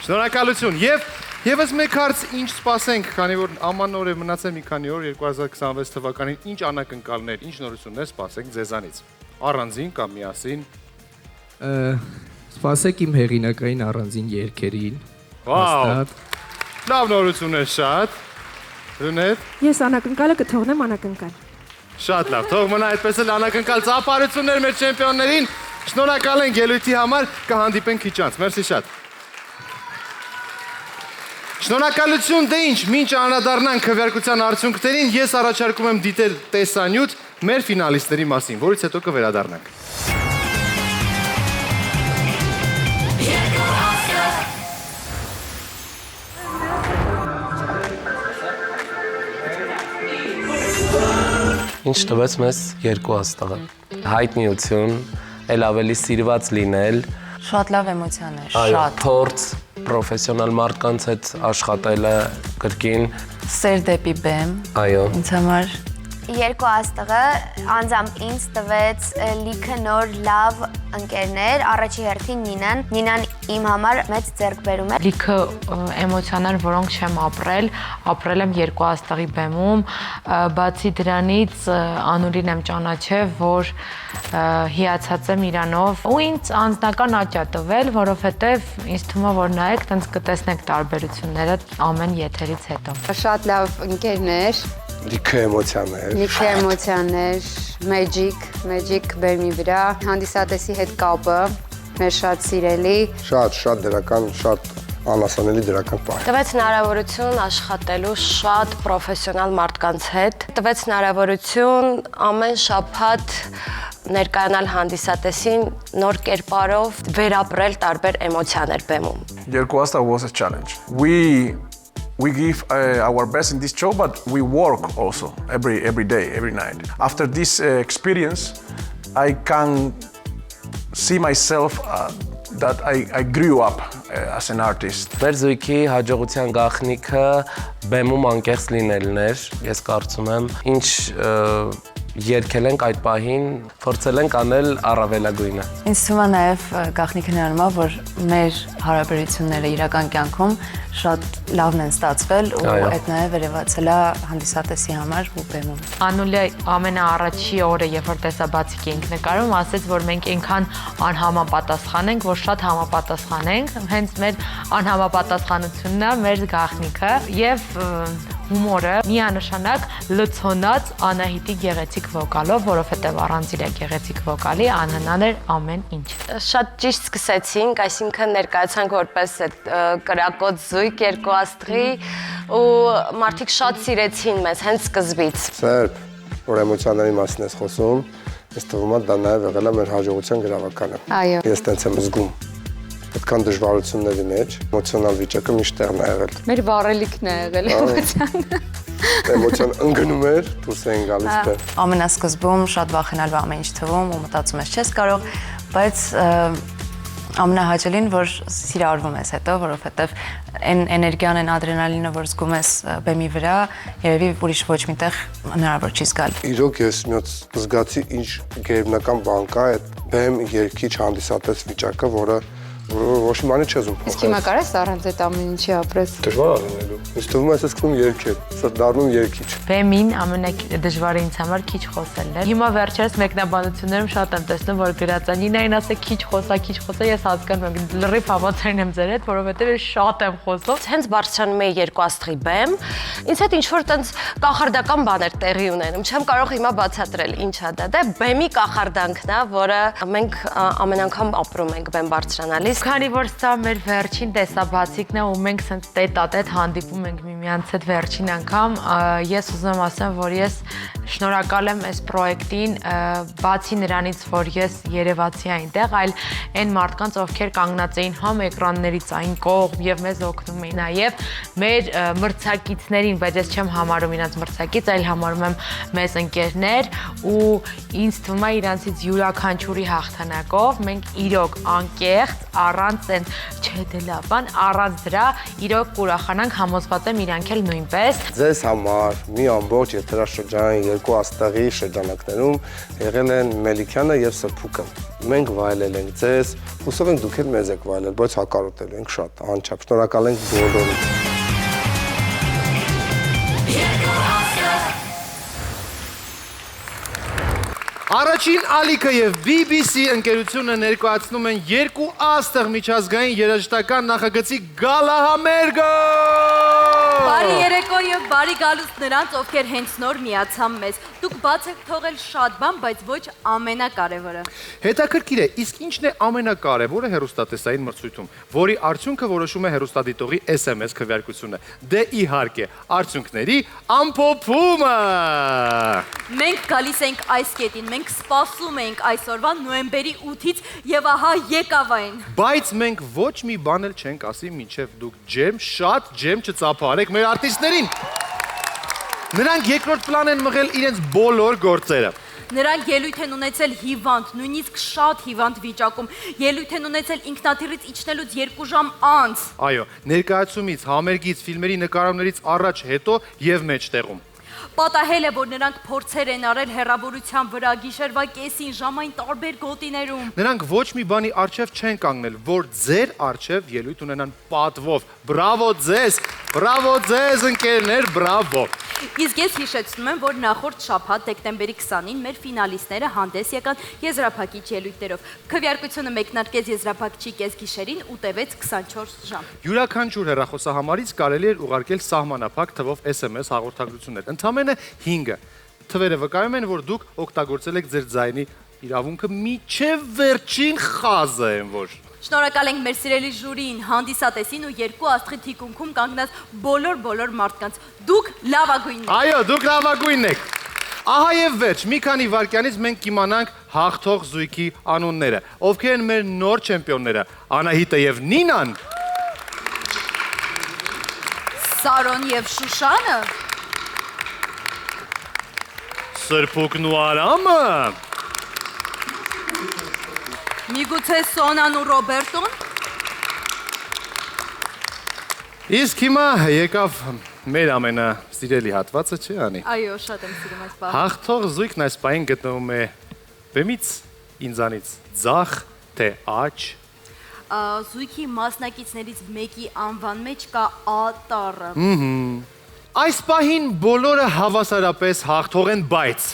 Շնորհակալություն։ Եվ եւս մեկ հարց ինչ սպասենք, քանի որ ամանոր է մնացել մի քանի օր 2026 թվականին, ինչ անակնկալներ, ինչ նորություններ սպասենք ձեզանից։ Առանձին կամ միասին։ Սպասեք իմ հեղինակային առանձին երգերին։ Վաու։ Լավ նորություններ շատ։ Ռունետ։ Ես անակնկալը կթողնեմ անակնկալ։ Շատ լավ, թող մնա այդպես էլ անակնկալ ծափարություններ մեր չեմպիոններին։ Շնորհակալ ենք ելույթի համար, կհանդիպենք քիչ անց։ Մերսի շատ։ Շնորհակալություն, դե ինչ, մինչ անդրադառնանք քվեարկության արդյունքներին, ես առաջարկում եմ դիտել տեսանյութ մեր ֆինալիստների մասին, որից հետո կվերադառնանք։ Ինչ տվեց մեզ երկու աստղը։ Հայտնիություն, էլ ավելի սիրված լինել, Շատ լավ էմոցիաներ, այո, շատ։ փորձ, պրոֆեսիոնալ մարդկանց հետ աշխատելը կրկին, Սեր դեպի բեմ։ այո։ Ինձ համար Երկու աստղը անձամբ ինձ տվեց լիքը նոր լավ ընկերներ, առաջի հերթին Նինան իմ համար մեծ ձեռքբերում է։ Լիքը էմոցիաներ, որոնք չեմ ապրել եմ երկու աստղի բեմում, բացի դրանից Անուլին եմ ճանաչել, որ հիացած եմ իրանով ու ինձ անձնական աճ է տվել, որովհետև ինձ թվում է, որ նայեք, տենց կտեսնեք տարբերությունները ամեն եթերից հետո։ Շատ լավ ընկերներ, Լիքը էմոցիաներ։ լիքը էմոցիաներ, մեջիկ բեմի վրա, հանդիսատեսի հետ կապը, մեր շատ սիրելի։ Շատ դրական, շատ անասանելի դրական պահ։ Տվեց հնարավորություն աշխատելու շատ պրոֆեսիոնալ մարդկանց հետ։ Տվեց հնարավորություն ամեն շաբաթ ներկայանալ հանդիսատեսին նոր կերպարով վերապրել տարբեր էմոցիաներ բեմում։ Երկու աստղ was a challenge. We give our best in this show, but we work also every day, every night. After this experience, I can see myself that I grew up as an artist. Մեր զույգի հաջողության գաղտնիքը բեմում անկեղծ լինելն էր, ես կարծում եմ, ինչ երկել ենք այդ պահին, փորձել ենք անել առավելագույնը։ Ինձ թվում է նաև գաղտնիքը նրանում է, որ մեր հարաբերությունները իրական կյանքում շատ լավն են ստացվել ու այդ նաև վերևացել է հանդիսատեսի համար ու բեմում։ Անուլի ամենաառաջի օրը, երբ որ տեսաբացիկ էինք նկարում, ասեց, որ մենք այնքան անհամապատասխան ենք, որ շատ համապատասխան ենք, հենց մեր անհամապատասխանությունն է մեր գաղտնիքը եւ հումորը միանշանակ լցոնած Անահիտի գեղեցիկ վոկալով, որովհետև առանց իր գեղեցիկ վոկալի անհնար էր ամեն ինչ։ Շատ ճիշտ սկսեցինք, այսինքն ներկայացանք որպես այդ կրակոտ զույգ երկու աստղի ու մարդիկ շատ սիրեցին մեզ հենց սկզբից։ Սերբ, որ էմոցիաների մասին ես խոսում, ես թվում է դա նաև եղել է մեր հաջողության գրավականը։ Այո։ Ես տենց եմ զգում։ Այդքան դժվարությունների մեջ էմոցիոնալ վիճակը միշտ տեղն է եղել։ Մեր վառելիքն է եղել էմոցիան։ Էմոցիան ընկնում էր, դուրս էին գալիս բեմ։ Ամենասկզբում շատ վախենալու ամեն ինչ թվում ու մտածում ես չես կարող, բայց ամենահաճելին, որ սիրավորվում ես հետո, որովհետև այն էներգիան, այն ադրենալինը, որ զգում ես բեմի վրա, երևի ուրիշ ոչ միտեղ հնարավոր չի զգալ։ Իրոք ես մի հատ զգացի ինչ գերբնական բան կա այդ բեմ երկիչ հանդիսատես վիճակը, որը ոչ մի բանի չես ուզում փոխել։ Իսկ հիմա կարես առանց այդ ամեն ինչի ապրես։ Դժվար է լինելու։ Ինձ թվում է, ես սկսում երգել, սա դառնում երգիչ։ Բեմին ամենադժվարը ինձ համար քիչ խոսելն է։ Հիմա վերջերս մեկնաբանություններում շատ եմ տեսնում, որ գրած է Նինային ասե քիչ խոսա, ես հասկանում եմ, լրիվ համաձայն եմ ձեր հետ, որովհետև ես շատ եմ խոսում։ Հենց բարձրանում էի երկու աստղի բեմ, ինձ հետ ինչ-որ տենց կախարդական բաներ տեղի ունենում, չեմ կարող հիմա բացատրել ինչ է դա։ Դա բեմի կախարդանքն է, որը մենք ամեն անգամ ապրում ենք բեմ բարձրանալիս։ Քանի որ սա մեր վերջին տեսաբացիկն է ու մենք սենց տետ-ա-տետ հանդիպում ենք միմյանց հետ վերջին անգամ, ես ուզում եմ ասեմ, որ ես շնորհակալ եմ այս պրոյեկտին, բացի նրանից, որ ես երևացի այնտեղ, այլ այն մարդկանց, ովքեր կանգնած էին համ էկրաններից այն կողմ եւ մեզ օգնում էին, նաեւ մեր մրցակիցներին, բայց ես չեմ համարում իրանց մրցակից, այլ համարում եմ մեզ ընկերներ ու ինձ թվում է իրանցից յուրաքանչյուրի հաղթանակով մենք իրոք անկեղծ առանց այն հետ է լավ բան, առանց դրա իրոք կուրախանանք, համոզված եմ իրանք էլ նույնպես։ Ձեզ համար մի ամբողջ եթերաշրջանի երկու աստղի շրջանակներում եղել են Մելիքյանը եւ Սրբուկը։ Մենք վայելել ենք ձեզ, հուսով ենք դուք էլ մեզ եք վայելել, բայց հակառոտելու ենք շատ անչափ։ Շնորհակալ ենք բոլորին։ Առաջին ալիքը եւ BBC ընկերությունը ներկայացնում են երկու աստղ միջազգային երաժշտական նախագծի գալահամերգը։ Բարի երեկո եւ բարի գալուստ նրանց, ովքեր հենց նոր միացան մեզ։ Դուք բաց եք թողել շատ բան, բայց ոչ ամենակարևորը։ Հետաքրքիր է, իսկ ինչն է ամենակարևորը հեռուստատեսային մրցույթում, որի արդյունքը որոշում է հեռուստադիտողի SMS քվեարկությունը։ Դե իհարկե, արդյունքների ամփոփումը։ Մենք գալիս ենք այս կետին, մենք սպասում ենք այսօրվա նոյեմբերի 8-ից եւ ահա եկավ այն։ Բայց մենք ոչ մի բան էլ չենք ասի, մինչև դուք շատ ջեմ չծափարեք մեր արտիստներին։ Նրանք երկրորդ պլան են մղել իրենց բոլոր գործերը։ Նրանք ելույթ են ունեցել հիվանդ, նույնիսկ շատ հիվանդ վիճակում, ելույթ են ունեցել ինքնաթիռից իջնելուց 2 ժամ անց։ Այո, ներկայացումից, համերգից, ֆիլմերի նկարումներից առաջ, հետո եւ մեջտեղում։ Պատահել է, որ նրանք փորձեր են արել հեռավորության վրա, գիշերվա կեսին, ժամային տարբեր գոտիներում։ Նրանք ոչ մի բանի առջև չեն կանգնել, որ ձեր առջև ելույթ ունենան պատվով։ Բրավո ձեզ, ընկերներ, բրավո։ Իսկ ես հիշեցնում եմ, որ նախորդ շաբաթ դեկտեմբերի 20-ին մեր ֆինալիստները հանդես եկան եզրափակիչ ելույթներով։ Քվեարկությունը մեկնարկեց եզրափակչի կեսգիշերին ու տևեց 24 ժամ։ Յուրաքանչյուր հեռախոսահամարից կարելի էր ուղարկել սահմանափակ թվով SMS հաղորդագրություններ։ Ընդամենը 5-ը։ Թվերը վկայում են, որ դուք օգտագործել եք ձեր ձայնի իրավունքը միջև վերջին խազը են որ։ Շնորհակալ ենք մեր սիրելի ժյուրիին, հանդիսատեսին ու երկու աստղի թիկունքում կանգնած բոլոր մարդկանց։ Դուք լավագույնն եք։ Այո, դուք լավագույնն եք։ Ահա եւ վերջ, մի քանի վայրկյանից մենք կիմանանք հաղթող զույգի անունները, ովքեր են մեր նոր չեմպիոնները՝ Անահիտը եւ Նինան։ Սարոն եւ Շուշանը։ Սրբուկն ու Արամը։ Միգուցե Սոնան ու Ռոբերտոն։ Իսկ հիմա եկավ մեր ամենասիրելի հատվածը, չի անի։ Այո, շատ եմ սիրում այս բանը։ Հաղթող զույգն այս պահին գտնվում է բեմից ինձանից ձախ, թե աջ։ Զույգի մասնակիցներից մեկի անվան մեջ կա ատարը։ Այս պահին բոլորը հավասարապես հաղթող են, բայց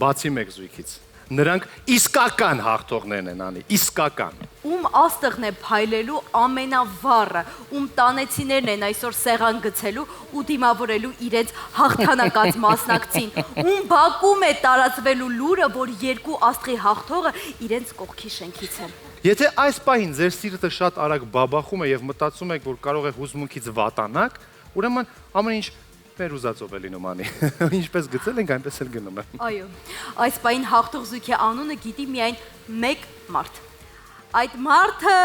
բացի մեկ զույգից նրանք իսկական հաղթողներն են անի, իսկական։ Ում աստղն է փայլելու ամենավառը, ում տանեցիներն են այսօր սեղան գցելու ու դիմավորելու իրենց հաղթանակած մասնակցին, ում բակում է տարածվելու լուրը, որ երկու աստղի հաղթողը իրենց կողքի շենքից են։ Եթե այս պահին ձեր սիրտը շատ արագ բաբախում է եւ մտածում եք, որ կարող է հուզմունքից վատանաք, ուրեմն ամեն ինչ մեր ուզածով է լինում անի։ Ինչպես գծել ենք, այնպես էլ գնում է։ Այո, այս պահին հաղթող զույգի անունը գիտի միայն մեկ մարդ։ Այդ մարդը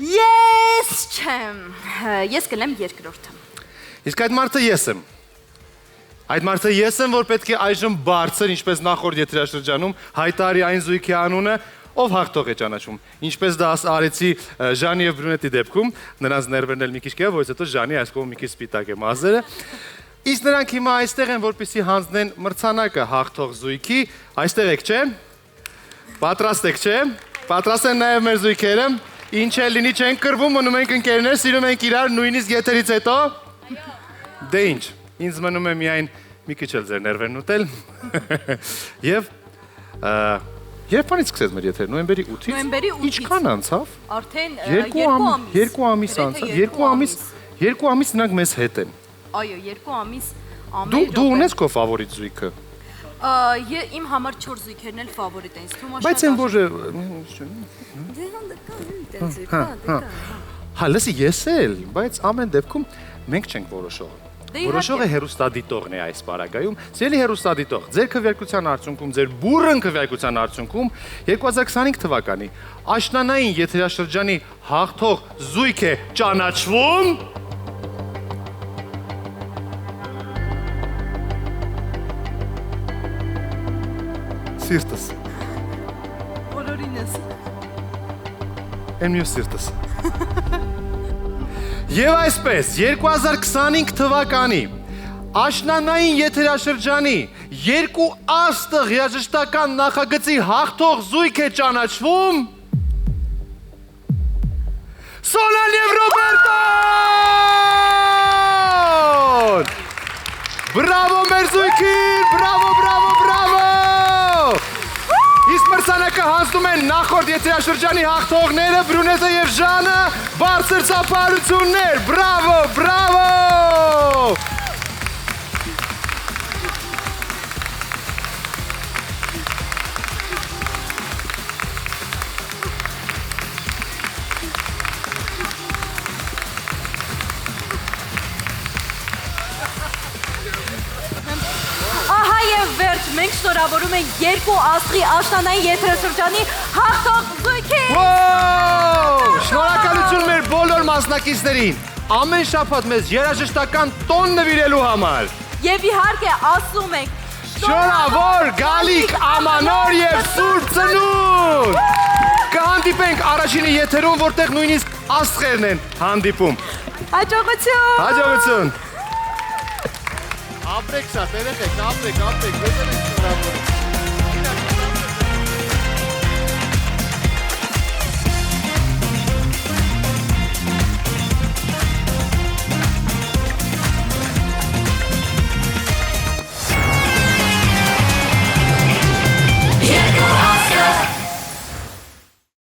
ես չեմ։ Ես կլեմ երկրորդը։ Իսկ այդ մարդը ես եմ։ Այդ մարդը ես եմ, որ պետք է այժմ բարձր, ինչպես նախորդ եթերաշրջանում, հայտարարի այն զույգի անունը, ով հաղթող է ճանաչում։ Ինչպես դա արեցի Ժանի եւ Բրունետի դեպքում, նրանց ներվերն էլ մի քիչ կեա, որից հետո Ժանի այս կողմ մի քիչ սպիտակ է մազերը։ Իսկ նրանք հիմա այստեղ են, որպեսզի հանձնեն մրցանակը հաղթող զույգի։ Այստեղ եք, չէ՞։ Պատրաստ եք, չէ՞։ Պատրաստ են նաեւ մեր զույգերը։ Ինչ էլ լինի, չեն կռվում, մնում ենք ընկերներ, սիրում ենք իրար, նույնիսկ եթերից հետո։ Դե ինչ, ինձ մնում է միայն մի քիչ էլ ձեր ներվերն ուտել։ Եվ Երբ բանից սկսեց մեր եթերը, նոյեմբերի 8-ից։ Նոյեմբերի 8-ից։ Ինչքան անցավ։ Արդեն 2 ամիս անցավ։ 2 ամիս նրանք մեզ հետ են։ Այո, 2 ամիս ամեն Դու ունես քո ֆավորիտ զույգը։ Իմ համար 4 զույգերն էլ ֆավորիտ են, թվում է։ Բայց են որ Հա, լսի, ես էլ, բայց ամեն դեպքում մենք չենք որոշողը։ Որոշողը հեռուստադիտողն է այս պարագայում։ Սիրելի հեռուստադիտող, ձեր քվեարկության արդյունքում, ձեր բուրըն քվեարկության արդյունքում 2025 թվականի աշնանային եթերաշրջանի հաղթող զույգ է ճանաչվում։ Սիրտս։ Բոլորինս։ Են մյուս սիրտս։ Եվ այսպես 2025 թվականի աշնանային եթերաշրջանի երկու աստղ երաժշտական նախագծի հաղթող զույգ է ճանաչվում Սոնան և Ռոբերտոն! Բրավո մեր զույգին, բրավո, բրավո, բրավո! Իսկ մրցանակը հանձնում են նախորդ եթերաշրջանի հաղթողները Բրունետը և Ժանը, բարձր ծափահարություններ, բրավո, բրավո! Ահա եւ վերջ, մենք շնորհավորում ենք երկու աստղի աշնանային եթերաշրջանի հաղթող զույգին։ Շնորհակալություն մեր բոլոր մասնակիցներին։ Ամեն շաբաթ մեզ երաժշտական տոն նվիրելու համար։ Եվ իհարկե ասում ենք Շնորհավոր գալիք ամանոր եւ սուրբ ծնունդ։ Կհանդիպենք առաջինի եթերում, որտեղ նույնիսկ աստղերն են հանդիպում։ Հաջողություն։ Հաջողություն։ Ապրեք շատ, երեխեք, ապրեք, ետել եք շնորհավոր։